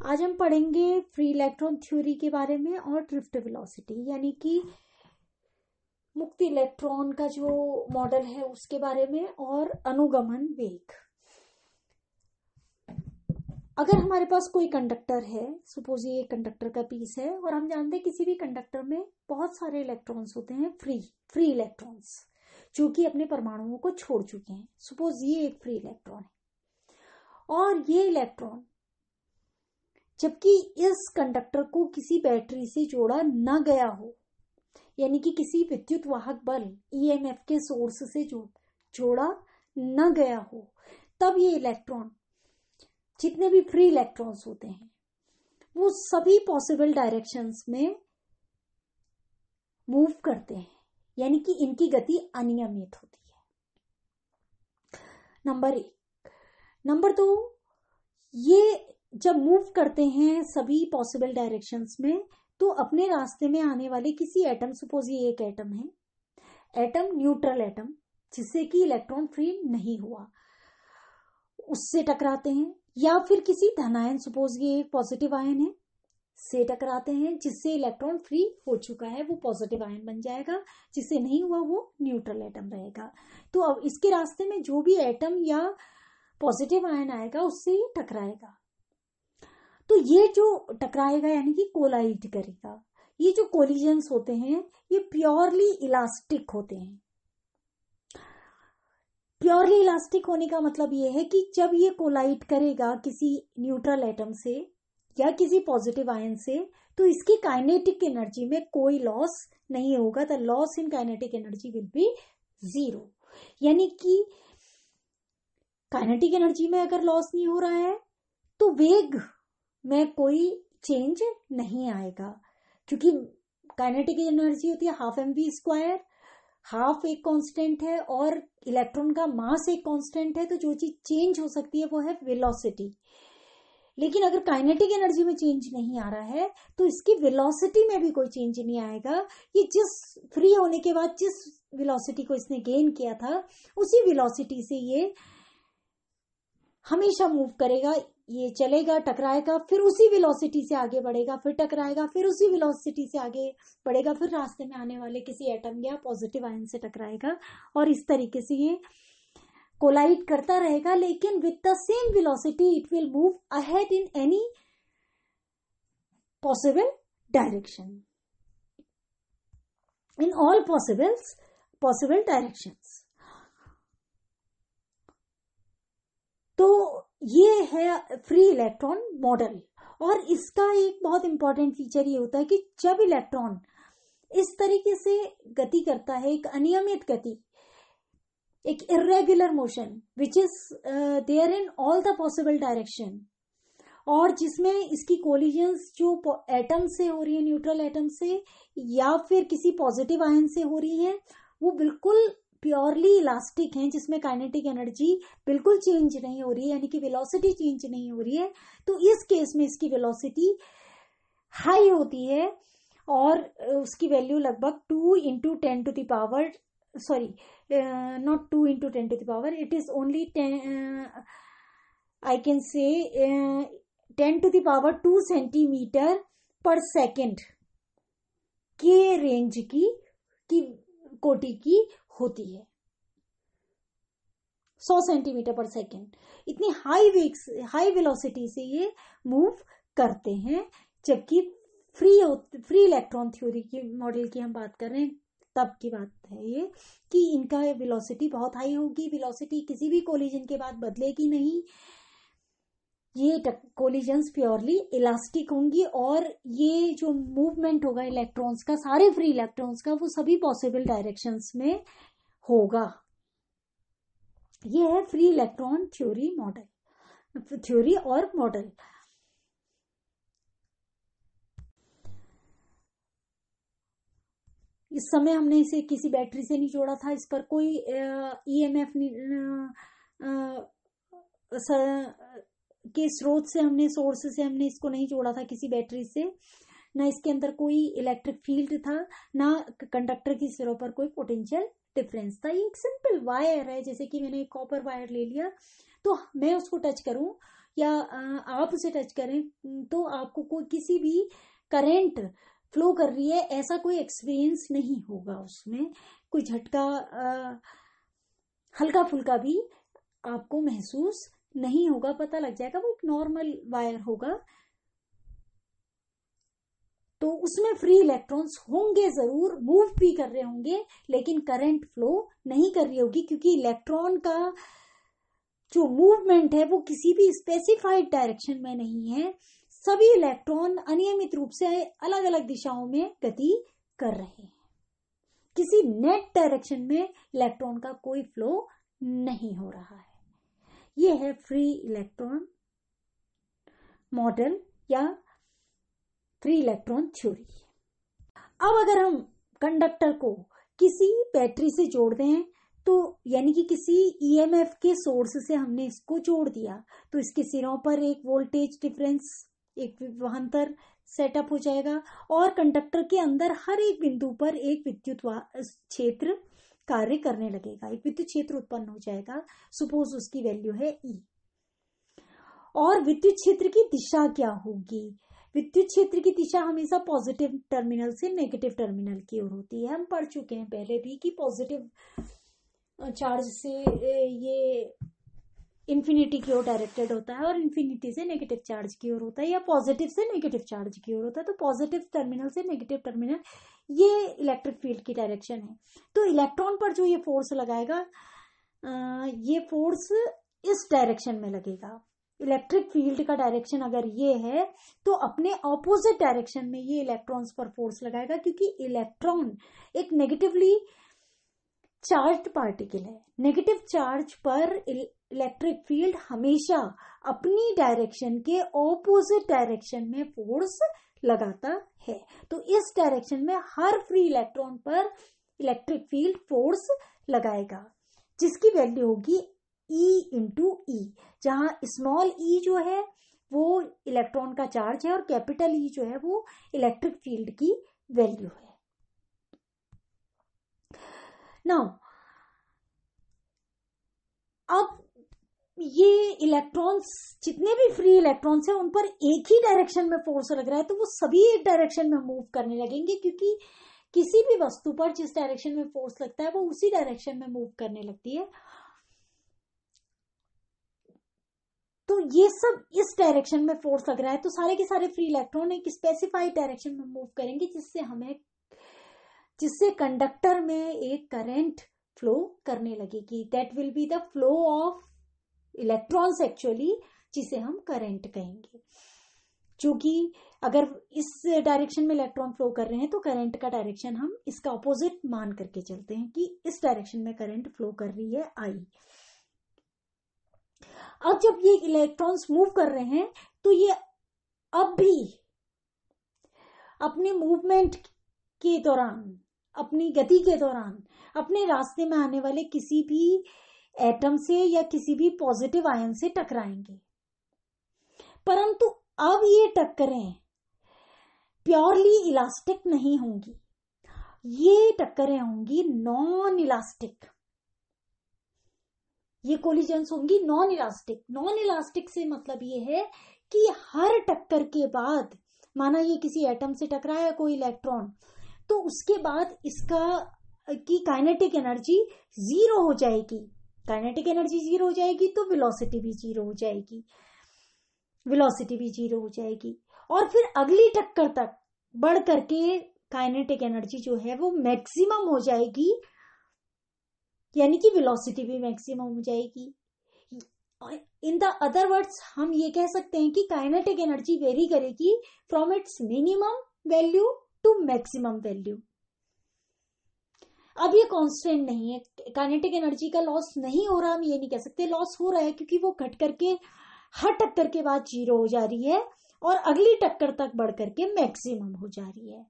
आज हम पढ़ेंगे फ्री इलेक्ट्रॉन थ्योरी के बारे में और ड्रिफ्ट वेलोसिटी यानी कि मुक्त इलेक्ट्रॉन का जो मॉडल है उसके बारे में और अनुगमन वेग। अगर हमारे पास कोई कंडक्टर है, सपोज ये कंडक्टर का पीस है और हम जानते हैं किसी भी कंडक्टर में बहुत सारे इलेक्ट्रॉन्स होते हैं, फ्री इलेक्ट्रॉन्स जो कि अपने परमाणुओं को छोड़ चुके हैं। सपोज ये एक फ्री इलेक्ट्रॉन है और ये इलेक्ट्रॉन जबकि इस कंडक्टर को किसी बैटरी से जोड़ा न गया हो, यानी कि किसी विद्युत वाहक बल ईएमएफ के सोर्स से जोड़ा न गया हो, तब ये इलेक्ट्रॉन, जितने भी फ्री इलेक्ट्रॉन्स होते हैं, वो सभी पॉसिबल डायरेक्शंस में मूव करते हैं, यानी कि इनकी गति अनियमित होती है। नंबर 1। नंबर 2, ये जब मूव करते हैं सभी पॉसिबल डायरेक्शंस में, तो अपने रास्ते में आने वाले किसी एटम, सपोज ये एक एटम है, एटम न्यूट्रल एटम जिससे कि इलेक्ट्रॉन फ्री नहीं हुआ, उससे टकराते हैं, या फिर किसी धनायन, सपोज ये एक पॉजिटिव आयन है, से टकराते हैं जिससे इलेक्ट्रॉन फ्री हो चुका है, वो पॉजिटिव आयन बन जाएगा, जिससे नहीं हुआ वो न्यूट्रल एटम रहेगा। तो अब इसके रास्ते में जो भी एटम या पॉजिटिव आयन आएगा उससे ये टकराएगा। तो ये जो टकराएगा यानी कि कोलाइड करेगा। ये जो कोलिजन्स होते हैं ये प्योरली इलास्टिक होते हैं। प्योरली इलास्टिक होने का मतलब ये है कि जब ये कोलाइड करेगा किसी न्यूट्रल एटम से या किसी पॉजिटिव आयन से, तो इसकी काइनेटिक एनर्जी में कोई लॉस नहीं होगा। The loss in kinetic energy will be 0। यानी कि काइनेटिक एनर्जी में अगर लॉस नहीं हो रहा है तो वेग में कोई चेंज नहीं आएगा, क्योंकि काइनेटिक एनर्जी होती है ½ mv², हाफ एक कांस्टेंट है और इलेक्ट्रॉन का मास एक कांस्टेंट है, तो जो चीज चेंज हो सकती है वो है वेलोसिटी। लेकिन अगर काइनेटिक एनर्जी में चेंज नहीं आ रहा है तो इसकी वेलोसिटी में भी कोई चेंज नहीं आएगा। ये जिस फ्री होने के बाद जिस वेलोसिटी को इसने गेन किया था उसी वेलोसिटी से ये हमेशा मूव करेगा। ये चलेगा, टकराएगा, फिर उसी वेलोसिटी से आगे बढ़ेगा, फिर टकराएगा, फिर उसी वेलोसिटी से आगे बढ़ेगा, फिर रास्ते में आने वाले किसी एटम या पॉजिटिव आयन से टकराएगा, और इस तरीके से ये कोलाइड करता रहेगा। लेकिन with the same velocity it will move ahead in any possible direction, in all possible directions. तो ये है फ्री इलेक्ट्रॉन मॉडल। और इसका एक बहुत इंपॉर्टेंट फीचर ये होता है कि जब इलेक्ट्रॉन इस तरीके से गति करता है, एक अनियमित गति, एक irregular motion which is there in all the possible direction, और जिसमें इसकी कोलिजन्स जो एटम से हो रही है, न्यूट्रल एटम से या फिर किसी पॉजिटिव आयन से हो रही है, वो बिल्कुल प्योरली इलास्टिक हैं, जिसमें काइनेटिक एनर्जी बिल्कुल चेंज नहीं हो रही है, यानी कि वेलोसिटी चेंज नहीं हो रही है। तो इस केस में इसकी वेलोसिटी हाई होती है और उसकी वैल्यू लगभग 2 × 10⁻, sorry not 2 × 10⁻, it is only 10, I can say 10⁻² सेंटीमीटर/सेकेंड के रेंज की कोटि की होती है। 100 सेंटीमीटर/सेकेंड, इतनी हाई वेलोसिटी से ये मूव करते हैं। जबकि फ्री इलेक्ट्रॉन थ्योरी की मॉडल की हम बात कर रहे हैं, तब की बात है ये कि इनका वेलोसिटी बहुत हाई होगी, वेलोसिटी किसी भी कोलिजन के बाद बदलेगी नहीं, ये कोलिजन्स प्योरली इलास्टिक होंगी, और ये जो मूवमेंट होगा इलेक्ट्रॉन्स का, सारे फ्री इलेक्ट्रॉन्स का, वो सभी पॉसिबल डायरेक्शंस में होगा। ये है फ्री इलेक्ट्रॉन थ्योरी और मॉडल। इस समय हमने इसे किसी बैटरी से नहीं जोड़ा था, इस पर कोई ईएमएफ के स्रोत से सोर्स से हमने इसको नहीं जोड़ा था किसी बैटरी से, ना इसके अंदर कोई इलेक्ट्रिक फील्ड था, ना कंडक्टर की सिरों पर कोई पोटेंशियल डिफरेंस था। ये एक सिंपल वायर है, जैसे कि मैंने एक कॉपर वायर ले लिया तो मैं उसको टच करूं या आप उसे टच करें तो आपको कोई किसी भी करंट फ्लो कर रही है ऐसा कोई एक्सपीरियंस नहीं होगा, उसमें कोई झटका हल्का फुल्का भी आपको महसूस नहीं होगा, पता लग जाएगा वो एक नॉर्मल वायर होगा। तो उसमें फ्री इलेक्ट्रॉन्स होंगे जरूर, मूव भी कर रहे होंगे, लेकिन करंट फ्लो नहीं कर रही होगी, क्योंकि इलेक्ट्रॉन का जो मूवमेंट है वो किसी भी स्पेसिफाइड डायरेक्शन में नहीं है। सभी इलेक्ट्रॉन अनियमित रूप से अलग अलग दिशाओं में गति कर रहे हैं। किसी नेट डायरेक्शन में इलेक्ट्रॉन का कोई फ्लो नहीं हो रहा है। ये है फ्री इलेक्ट्रॉन मॉडल या फ्री इलेक्ट्रॉन थ्योरी। अब अगर हम कंडक्टर को किसी बैटरी से जोड़ दें, तो यानी कि किसी ईएमएफ के सोर्स से हमने इसको जोड़ दिया, तो इसके सिरों पर एक वोल्टेज डिफरेंस, एक विभवांतर सेटअप हो जाएगा, और कंडक्टर के अंदर हर एक बिंदु पर एक विद्युत क्षेत्र कार्य करने लगेगा, एक विद्युत क्षेत्र उत्पन्न हो जाएगा। सपोज उसकी वैल्यू है ई। और विद्युत क्षेत्र की दिशा क्या होगी? विद्युत क्षेत्र की दिशा हमेशा पॉजिटिव टर्मिनल से नेगेटिव टर्मिनल की ओर होती है। हम पढ़ चुके हैं पहले भी कि पॉजिटिव चार्ज से ये इन्फिनिटी की ओर डायरेक्टेड होता है और इन्फिनिटी से नेगेटिव चार्ज की ओर होता है, या पॉजिटिव से नेगेटिव चार्ज की ओर होता है। तो पॉजिटिव टर्मिनल से नेगेटिव टर्मिनल, ये इलेक्ट्रिक फील्ड की डायरेक्शन है। तो इलेक्ट्रॉन पर जो ये फोर्स लगाएगा, ये फोर्स इस डायरेक्शन में लगेगा। इलेक्ट्रिक फील्ड का डायरेक्शन अगर ये है, तो अपने ऑपोजिट डायरेक्शन में ये इलेक्ट्रॉन्स पर फोर्स लगाएगा, क्योंकि इलेक्ट्रॉन एक नेगेटिवली चार्ज्ड पार्टिकल है। नेगेटिव चार्ज पर इलेक्ट्रिक फील्ड हमेशा अपनी डायरेक्शन के ऑपोजिट डायरेक्शन में फोर्स लगाता है। तो इस डायरेक्शन में हर फ्री इलेक्ट्रॉन पर इलेक्ट्रिक फील्ड फोर्स लगाएगा, जिसकी वैल्यू होगी E इंटू ई, जहां स्मॉल ई जो है वो इलेक्ट्रॉन का चार्ज है और कैपिटल ई जो है वो इलेक्ट्रिक फील्ड की वैल्यू है। नाउ अब ये इलेक्ट्रॉन्स, जितने भी फ्री इलेक्ट्रॉन्स हैं, उन पर एक ही डायरेक्शन में फोर्स लग रहा है, तो वो सभी एक डायरेक्शन में मूव करने लगेंगे, क्योंकि किसी भी वस्तु पर जिस डायरेक्शन में फोर्स लगता है वो उसी डायरेक्शन में मूव करने लगती है। तो ये सब इस डायरेक्शन में फोर्स लग रहा है, तो सारे के सारे फ्री इलेक्ट्रॉन एक स्पेसिफाइड डायरेक्शन में मूव करेंगे, जिससे कंडक्टर में एक करंट फ्लो करने लगेगी। That will be the flow of electrons actually, जिसे हम करंट कहेंगे। जो कि अगर इस डायरेक्शन में इलेक्ट्रॉन फ्लो कर रहे हैं, तो करंट का डायरेक्शन हम इसका ऑपोजिट मान करके चलते हैं कि इस डायरेक्शन में करंट फ्लो कर रही है आई। अब जब ये इलेक्ट्रॉन्स मूव कर रहे हैं, तो ये अब भी अपने मूवमेंट के दौरान, अपनी गति के दौरान, अपने रास्ते में आने वाले किसी भी एटम से या किसी भी पॉजिटिव आयन से टकराएंगे। परंतु अब ये टक्करें प्योरली इलास्टिक नहीं होंगी, ये टक्करें होंगी नॉन इलास्टिक। ये कोलिजन्स होंगी नॉन इलास्टिक। नॉन इलास्टिक से मतलब ये है कि हर टक्कर के बाद, माना ये किसी एटम से टकराया कोई इलेक्ट्रॉन, तो उसके बाद इसका की काइनेटिक एनर्जी जीरो हो जाएगी। काइनेटिक एनर्जी जीरो हो जाएगी तो वेलोसिटी भी जीरो हो जाएगी, वेलोसिटी भी जीरो हो जाएगी। और फिर अगली टक्कर तक बढ़ करके काइनेटिक एनर्जी जो है वो मैक्सिमम हो जाएगी, यानी कि वेलोसिटी भी मैक्सिमम हो जाएगी। इन द अदर वर्ड्स हम ये कह सकते हैं कि काइनेटिक एनर्जी वेरी करेगी from its minimum value to maximum value. अब ये कांस्टेंट नहीं है, काइनेटिक एनर्जी का लॉस नहीं हो रहा, हम ये नहीं कह सकते लॉस हो रहा है, क्योंकि वो घट करके हर टक्कर के बाद जीरो हो जा रही है और अगली टक्कर तक बढ़ करके मैक्सिमम हो जा रही है।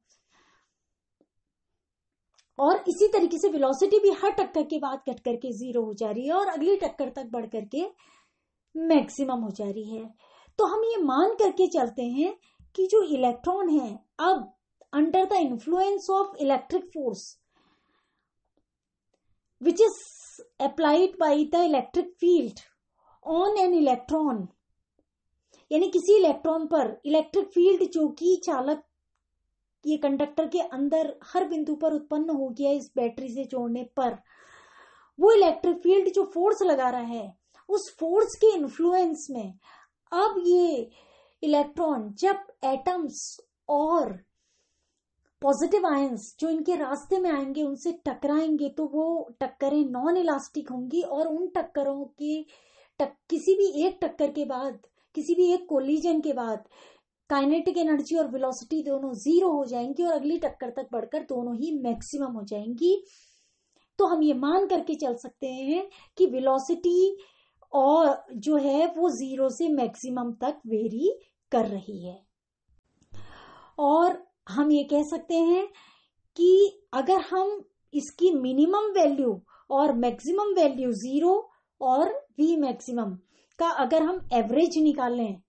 और इसी तरीके से वेलोसिटी भी हर टक्कर के बाद घट करके जीरो हो जा रही है और अगली टक्कर तक बढ़ करके मैक्सिमम हो जा रही है। तो हम ये मान करके चलते हैं कि जो इलेक्ट्रॉन है, अब under the influence of electric force which is applied by the electric field on an electron, यानी किसी इलेक्ट्रॉन पर इलेक्ट्रिक फील्ड जो कि चालक ये कंडक्टर के अंदर हर बिंदु पर उत्पन्न हो गया इस बैटरी से जोड़ने पर, वो इलेक्ट्रिक फील्ड जो फोर्स लगा रहा है उस फोर्स के इन्फ्लुएंस में अब ये इलेक्ट्रॉन जब एटम्स और पॉजिटिव आयंस जो इनके रास्ते में आएंगे उनसे टकराएंगे तो वो टक्करें नॉन इलास्टिक होंगी और उन टक्करों के किसी भी एक टक्कर के बाद, किसी भी एक कोलिजन के बाद काइनेटिक एनर्जी और वेलोसिटी दोनों जीरो हो जाएंगी और अगली टक्कर तक बढ़कर दोनों ही मैक्सिमम हो जाएंगी। तो हम ये मान करके चल सकते हैं कि वेलोसिटी और जो है वो जीरो से मैक्सिमम तक वेरी कर रही है। और हम ये कह सकते हैं कि अगर हम इसकी मिनिमम वैल्यू और मैक्सिमम वैल्यू जीरो और वी मैक्सिमम का अगर हम एवरेज निकालें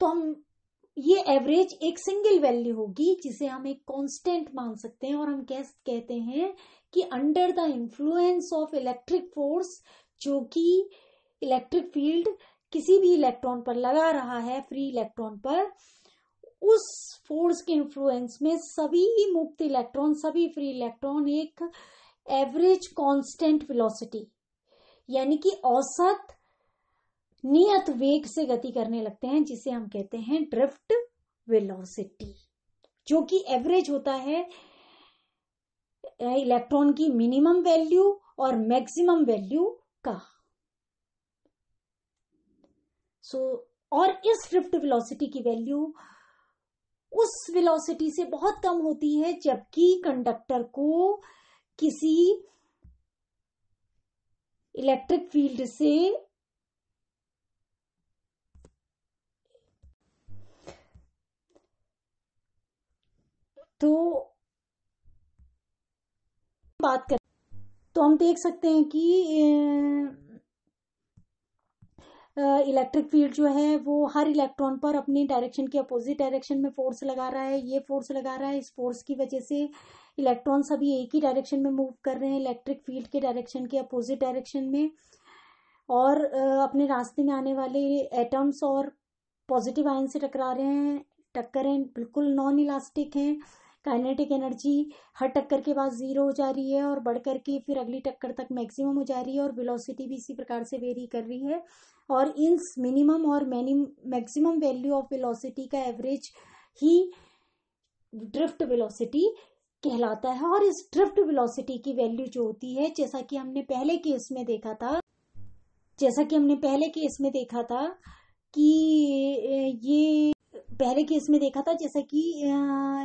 तो हम ये एवरेज एक सिंगल वैल्यू होगी जिसे हम एक कांस्टेंट मान सकते हैं और हम कहते हैं कि under the influence of electric force, जो कि इलेक्ट्रिक फील्ड किसी भी इलेक्ट्रॉन पर लगा रहा है, फ्री इलेक्ट्रॉन पर, उस फोर्स के इन्फ्लुएंस में सभी मुक्त इलेक्ट्रॉन, सभी फ्री इलेक्ट्रॉन एक एवरेज कांस्टेंट वेलोसिटी यानी कि औसत नियत वेग से गति करने लगते हैं, जिसे हम कहते हैं ड्रिफ्ट वेलोसिटी, जो कि एवरेज होता है इलेक्ट्रॉन की मिनिमम वैल्यू और मैक्सिमम वैल्यू का। और इस ड्रिफ्ट वेलोसिटी की वैल्यू उस वेलोसिटी से बहुत कम होती है जबकि कंडक्टर को किसी इलेक्ट्रिक फील्ड से तो बात करें तो हम देख सकते हैं कि इलेक्ट्रिक फील्ड जो है वो हर इलेक्ट्रॉन पर अपनी डायरेक्शन के अपोजिट डायरेक्शन में फोर्स लगा रहा है। ये फोर्स लगा रहा है, इस फोर्स की वजह से इलेक्ट्रॉन सभी एक ही डायरेक्शन में मूव कर रहे हैं, इलेक्ट्रिक फील्ड के डायरेक्शन के अपोजिट डायरेक्शन में, और अपने रास्ते में आने वाले एटम्स और पॉजिटिव आयन से टकरा रहे हैं। टक्करें बिल्कुल नॉन इलास्टिक हैं। काइनेटिक एनर्जी हर टक्कर के बाद जीरो हो जा रही है और बढ़ करके फिर अगली टक्कर तक मैक्सिमम हो जा रही है और वेलोसिटी भी इसी प्रकार से वेरी कर रही है। और इन मिनिमम और मैक्सिमम वैल्यू ऑफ वेलोसिटी का एवरेज ही ड्रिफ्ट वेलोसिटी कहलाता है। और इस ड्रिफ्ट वेलोसिटी की वैल्यू जो होती है, जैसा कि हमने पहले केस में देखा जैसा कि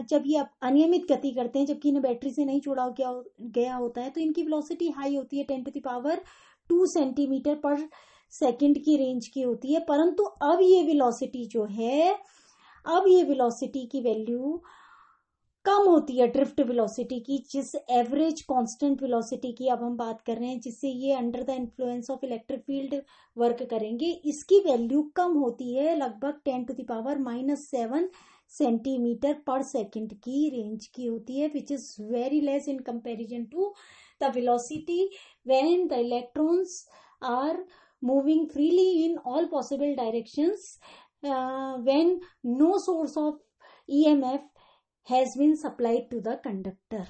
जब ये अनियमित गति करते हैं, जबकि इन्हें बैटरी से नहीं जोड़ा गया होता है, तो इनकी वेलोसिटी हाई होती है, 10⁻² सेंटीमीटर पर सेकंड की रेंज की होती है। परंतु अब ये वेलोसिटी की वैल्यू कम होती है ड्रिफ्ट वेलोसिटी की, जिस एवरेज कांस्टेंट वेलोसिटी की अब हम बात कर रहे हैं, जिससे ये under the influence of electric field work करेंगे, इसकी वैल्यू कम होती है, लगभग 10⁻⁻7 सेंटीमीटर पर सेकंड की रेंज की होती है, which is very less in comparison to the velocity when the electrons are moving freely in all possible directions when no source of EMF has been supplied to the conductor.